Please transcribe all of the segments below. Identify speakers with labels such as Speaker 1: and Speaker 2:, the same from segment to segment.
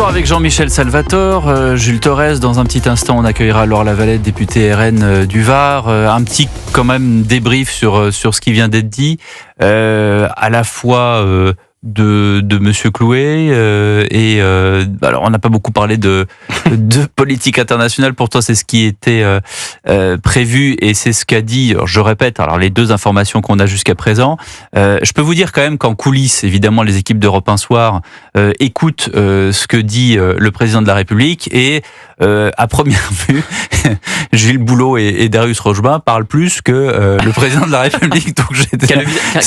Speaker 1: Toujours avec Jean-Michel Salvatore, Jules Torres. Dans un petit instant, on accueillera Laure Lavalette, députée RN du Var. Un petit quand même débrief sur ce qui vient d'être dit, à la fois de Monsieur Clouet et alors on n'a pas beaucoup parlé de politique internationale. Pour toi, c'est ce qui était prévu et c'est ce qu'a dit. Alors, je répète, alors les deux informations qu'on a jusqu'à présent. Je peux vous dire quand même qu'en coulisses, évidemment, les équipes d'Europe 1 Soir écoutent ce que dit le président de la République et à première vue, Gilles Boulot et Darius Rochebin parlent plus que le président de la République. Donc
Speaker 2: c'était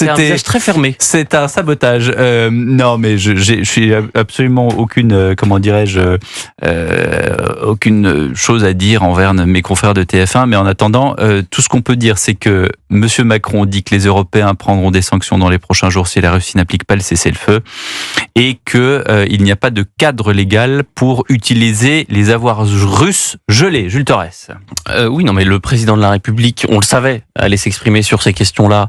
Speaker 2: un visage très fermé.
Speaker 1: C'est un sabotage. Non, mais je suis absolument aucune, aucune chose à dire envers mes confrères de TF1. Mais en attendant, tout ce qu'on peut dire, c'est que Monsieur Macron dit que les Européens prendront des sanctions dans les prochains jours si la Russie n'applique pas le cessez-le-feu et que il n'y a pas de cadre légal pour utiliser les avoirs russes gelés. Jules Torres.
Speaker 2: Oui, non, mais le président de la République, on le savait, allait s'exprimer sur ces questions-là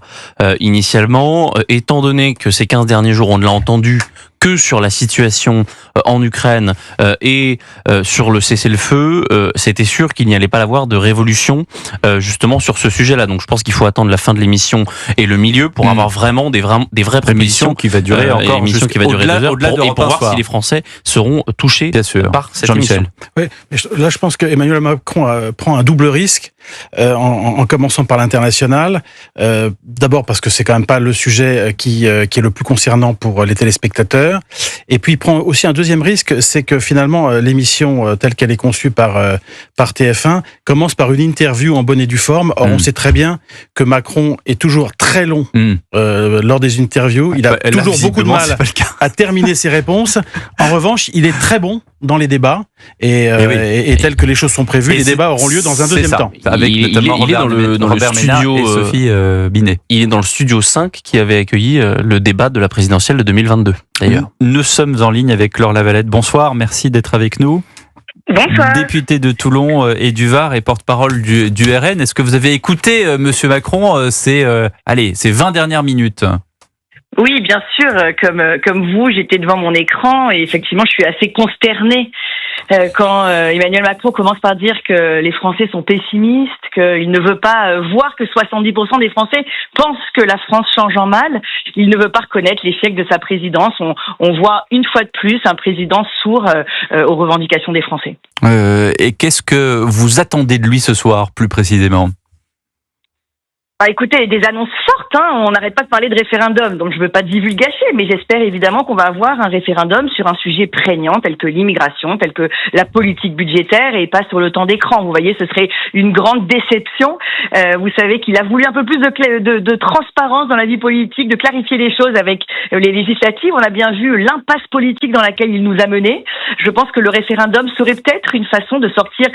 Speaker 2: initialement. Étant donné que ces 15 derniers jours, on ne l'a entendu que sur la situation en Ukraine et sur le cessez-le-feu, c'était sûr qu'il n'y allait pas y avoir de révolution justement sur ce sujet-là. Donc je pense qu'il faut attendre la fin de l'émission et le milieu pour avoir vraiment des vraies propositions
Speaker 1: qui va durer encore
Speaker 2: une émission qui va durer 2 heures et pour voir si les Français seront touchés par cette émission.
Speaker 3: Oui, là je pense que Emmanuel Macron prend un double risque en commençant par l'international. D'abord parce que c'est quand même pas le sujet qui est le plus concernant pour les téléspectateurs. Et puis il prend aussi un deuxième risque, c'est que finalement l'émission telle qu'elle est conçue par TF1 commence par une interview en bonne et due forme. Or on sait très bien que Macron est toujours très long lors des interviews. Il a toujours beaucoup de mal à terminer ses réponses. En revanche, il est très bon dans les débats et tel que les choses sont prévues, les débats auront lieu dans un deuxième temps.
Speaker 1: Avec
Speaker 2: il est dans le studio
Speaker 1: et Sophie Binet.
Speaker 2: Il est dans le studio 5 qui avait accueilli le débat de la présidentielle de 2022. D'ailleurs,
Speaker 1: nous sommes en ligne avec Laure Lavalette. Bonsoir, merci d'être avec nous.
Speaker 4: Bonsoir.
Speaker 1: Députée de Toulon et du Var et porte-parole du RN. Est-ce que vous avez écouté Monsieur Macron ces 20 dernières minutes?
Speaker 4: Oui, bien sûr. Comme vous, j'étais devant mon écran et effectivement, je suis assez consternée quand Emmanuel Macron commence par dire que les Français sont pessimistes, qu'il ne veut pas voir que 70% des Français pensent que la France change en mal. Il ne veut pas reconnaître l'échec de sa présidence. On voit une fois de plus un président sourd aux revendications des Français.
Speaker 1: Et qu'est-ce que vous attendez de lui ce soir, plus précisément ?
Speaker 4: Écoutez, des annonces fortes, on n'arrête pas de parler de référendum, donc je ne veux pas divulgacher, mais j'espère évidemment qu'on va avoir un référendum sur un sujet prégnant tel que l'immigration, tel que la politique budgétaire et pas sur le temps d'écran. Vous voyez, ce serait une grande déception. Vous savez qu'il a voulu un peu plus de transparence dans la vie politique, de clarifier les choses avec les législatives. On a bien vu l'impasse politique dans laquelle il nous a menés. Je pense que le référendum serait peut-être une façon de sortir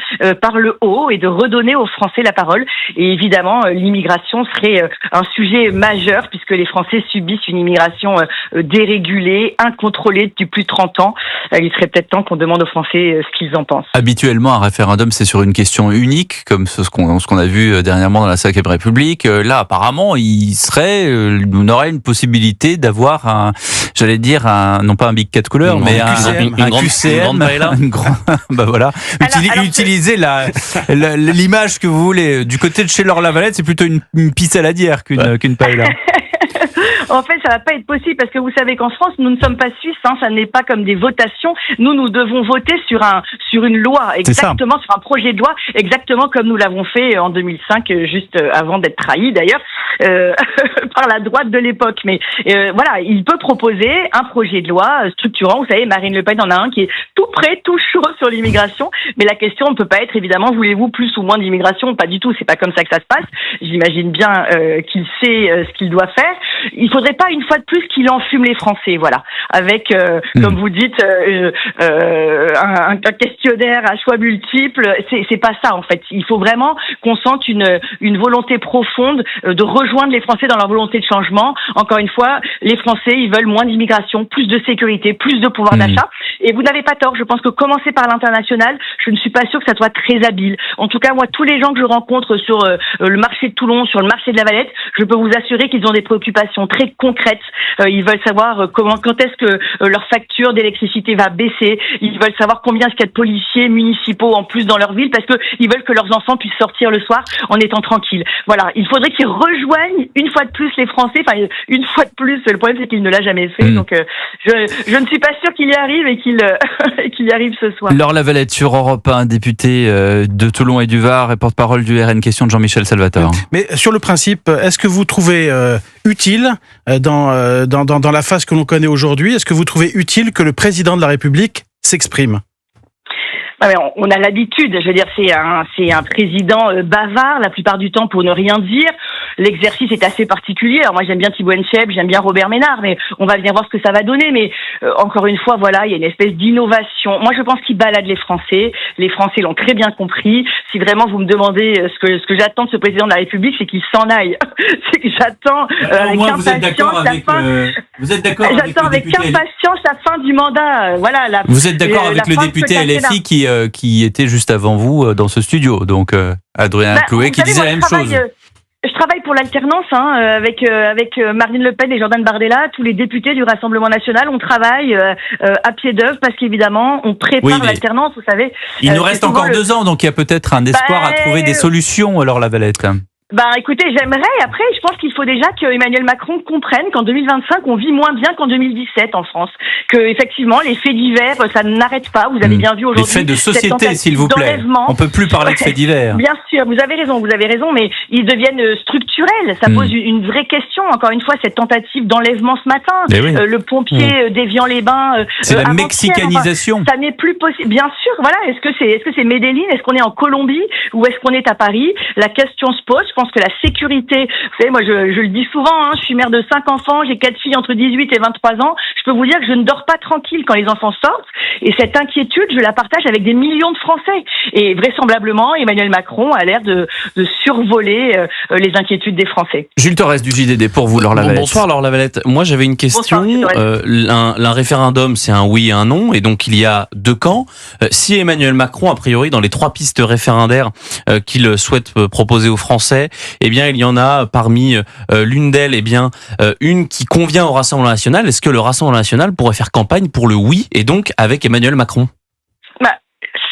Speaker 4: par le haut et de redonner aux Français la parole. Et évidemment, l'immigration serait un sujet majeur puisque les Français subissent une immigration dérégulée, incontrôlée depuis plus de 30 ans. Il serait peut-être temps qu'on demande aux Français ce qu'ils en pensent.
Speaker 1: Habituellement, un référendum, c'est sur une question unique, comme ce qu'on a vu dernièrement dans la 5e République. Là, apparemment, on aurait une possibilité d'avoir non pas un Big 4 couleurs, mais un QCM, voilà. Utilisez l'image que vous voulez. Du côté de chez Laure Lavalette, c'est plutôt une pisse à la dière qu'une paella.
Speaker 4: En fait, ça va pas être possible parce que vous savez qu'en France, nous ne sommes pas suisses, ça n'est pas comme des votations. Nous devons voter sur une loi, exactement sur un projet de loi, exactement comme nous l'avons fait en 2005, juste avant d'être trahis d'ailleurs par la droite de l'époque. Mais voilà, il peut proposer un projet de loi structurant. Vous savez, Marine Le Pen en a un qui est tout prêt, tout chaud sur l'immigration. Mais la question ne peut pas être évidemment, voulez-vous plus ou moins d'immigration? Pas du tout. C'est pas comme ça que ça se passe. J'imagine bien qu'il sait ce qu'il doit faire. Il faudrait pas une fois de plus qu'il enfume les Français, voilà, avec comme vous dites un questionnaire à choix multiples. C'est pas ça en fait. Il faut vraiment qu'on sente une volonté profonde de rejoindre les Français dans leur volonté de changement. Encore une fois, les Français ils veulent moins d'immigration, plus de sécurité, plus de pouvoir d'achat. Et vous n'avez pas tort. Je pense que commencer par l'international, je ne suis pas sûre que ça soit très habile. En tout cas, moi, tous les gens que je rencontre sur le marché de Toulon, sur le marché de la Valette, je peux vous assurer qu'ils ont des préoccupations préoccupations très concrètes. Ils veulent savoir quand est-ce que leur facture d'électricité va baisser. Ils veulent savoir combien est-ce qu'il y a de policiers municipaux en plus dans leur ville, parce que ils veulent que leurs enfants puissent sortir le soir en étant tranquilles. Voilà, il faudrait qu'ils rejoignent une fois de plus les Français. Enfin, une fois de plus, le problème c'est qu'il ne l'a jamais fait. Donc, je ne suis pas sûre qu'il y arrive et qu'il y arrive ce soir.
Speaker 1: Laure Lavalette sur Europe 1, députée de Toulon et du Var et porte-parole du RN. Question de Jean-Michel Salvatore.
Speaker 3: Mais sur le principe, est-ce que vous trouvez utile, dans la phase que l'on connaît aujourd'hui, est-ce que vous trouvez utile que le président de la République s'exprime ?
Speaker 4: On a l'habitude, je veux dire, c'est un président bavard la plupart du temps pour ne rien dire. L'exercice est assez particulier. Alors moi j'aime bien Thibault InShape, j'aime bien Robert Ménard, mais on va venir voir ce que ça va donner. Mais encore une fois, voilà, il y a une espèce d'innovation. Moi je pense qu'il balade les Français. Les Français l'ont très bien compris. Si vraiment vous me demandez ce que j'attends de ce président de la République, c'est qu'il s'en aille. C'est que j'attends avec impatience la fin.
Speaker 1: Vous êtes d'accord
Speaker 4: J'attends avec impatience la fin du mandat. Voilà.
Speaker 1: Vous êtes d'accord avec le député LFI qui était juste avant vous dans ce studio, donc Adrien Clouet, qui disait la même chose.
Speaker 4: Je travaille pour l'alternance avec Marine Le Pen et Jordan Bardella. Tous les députés du Rassemblement National, on travaille à pied d'œuvre parce qu'évidemment, on prépare l'alternance, vous savez.
Speaker 1: Il nous reste encore 2 ans, donc il y a peut-être un espoir à trouver des solutions, alors Lavalette.
Speaker 4: Écoutez, j'aimerais. Après, je pense qu'il faut déjà que Emmanuel Macron comprenne qu'en 2025, on vit moins bien qu'en 2017 en France. Que effectivement, les faits divers, ça n'arrête pas. Vous avez bien vu aujourd'hui.
Speaker 1: Les faits de société, s'il vous plaît. On peut plus parler de faits divers.
Speaker 4: Bien sûr, vous avez raison, mais ils deviennent structurels. Ça pose une vraie question. Encore une fois, cette tentative d'enlèvement ce matin, le pompier d'Évian-les-Bains.
Speaker 1: C'est la mexicanisation.
Speaker 4: Ça n'est plus possible. Bien sûr, voilà. Est-ce que c'est Medellín? Est-ce qu'on est en Colombie ou est-ce qu'on est à Paris? La question se pose. Je pense que la sécurité, vous savez, moi je le dis souvent, je suis mère de 5 enfants, j'ai 4 filles entre 18 et 23 ans, je peux vous dire que je ne dors pas tranquille quand les enfants sortent, et cette inquiétude, je la partage avec des millions de Français. Et vraisemblablement, Emmanuel Macron a l'air de survoler les inquiétudes des Français.
Speaker 1: Jules Torres du JDD, pour vous, Laure Lavalette.
Speaker 2: Bonsoir Laure Lavalette. Moi j'avais une question. Un référendum, c'est un oui et un non, et donc il y a 2 camps. Si Emmanuel Macron, a priori, dans les 3 pistes référendaires qu'il souhaite proposer aux Français, eh bien, il y en a parmi l'une d'elles, une qui convient au Rassemblement National. Est-ce que le Rassemblement National pourrait faire campagne pour le oui, et donc avec Emmanuel Macron?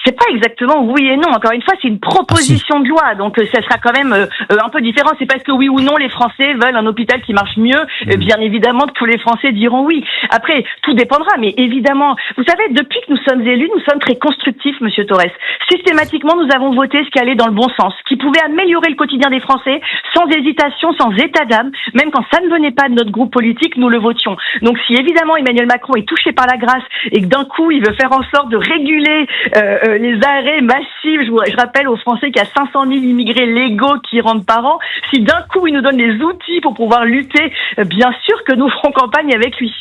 Speaker 4: C'est pas exactement oui et non. Encore une fois, c'est une proposition de loi, donc ça sera quand même un peu différent. C'est parce que oui ou non les Français veulent un hôpital qui marche mieux. Bien évidemment que tous les Français diront oui. Après, tout dépendra, mais évidemment, vous savez, depuis que nous sommes élus, nous sommes très constructifs, Monsieur Torres. Systématiquement, nous avons voté ce qui allait dans le bon sens, qui pouvait améliorer le quotidien des Français, sans hésitation, sans état d'âme. Même quand ça ne venait pas de notre groupe politique, nous le votions. Donc, si évidemment Emmanuel Macron est touché par la grâce et que d'un coup il veut faire en sorte de réguler les arrêts massifs, je rappelle aux Français qu'il y a 500 000 immigrés légaux qui rentrent par an, si d'un coup il nous donne les outils pour pouvoir lutter, bien sûr que nous ferons campagne avec lui.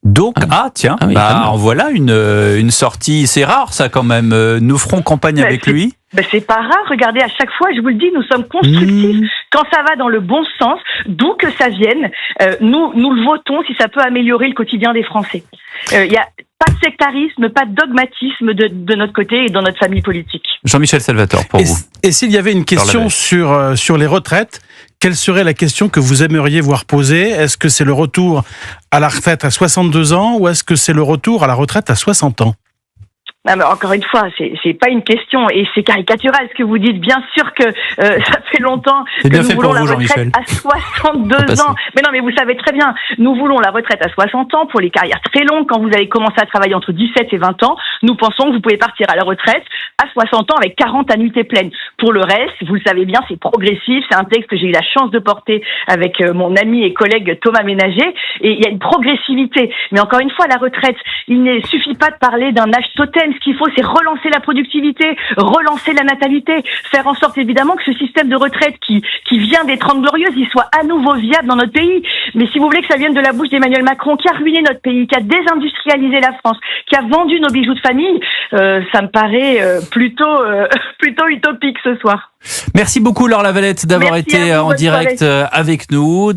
Speaker 1: Donc, en voilà une sortie, c'est rare ça quand même, nous ferons campagne avec lui.
Speaker 4: C'est pas rare, regardez, à chaque fois, je vous le dis, nous sommes constructifs. Quand ça va dans le bon sens, d'où que ça vienne, nous le votons si ça peut améliorer le quotidien des Français. Il y a pas de sectarisme, pas de dogmatisme de notre côté et dans notre famille politique.
Speaker 1: Jean-Michel Salvatore, pour vous.
Speaker 3: Et s'il y avait une question sur les retraites, quelle serait la question que vous aimeriez voir poser? Est-ce que c'est le retour à la retraite à 62 ans ou est-ce que c'est le retour à la retraite à 60 ans?
Speaker 4: Non, mais encore une fois, c'est pas une question et c'est caricatural ce que vous dites. Bien sûr que ça fait longtemps que nous voulons la retraite à 62 ans. Mais non, mais vous savez très bien, nous voulons la retraite à 60 ans pour les carrières très longues. Quand vous avez commencé à travailler entre 17 et 20 ans, nous pensons que vous pouvez partir à la retraite à 60 ans avec 40 annuités pleines. Pour le reste, vous le savez bien, c'est progressif. C'est un texte que j'ai eu la chance de porter avec mon ami et collègue Thomas Ménager. Et il y a une progressivité. Mais encore une fois, la retraite, il ne suffit pas de parler d'un âge totem. Ce qu'il faut, c'est relancer la productivité, relancer la natalité, faire en sorte évidemment que ce système de retraite qui vient des 30 Glorieuses, il soit à nouveau viable dans notre pays. Mais si vous voulez que ça vienne de la bouche d'Emmanuel Macron, qui a ruiné notre pays, qui a désindustrialisé la France, qui a vendu nos bijoux de famille, ça me paraît plutôt utopique ce soir.
Speaker 1: Merci beaucoup Laure Lavalette d'avoir été en direct avec nous.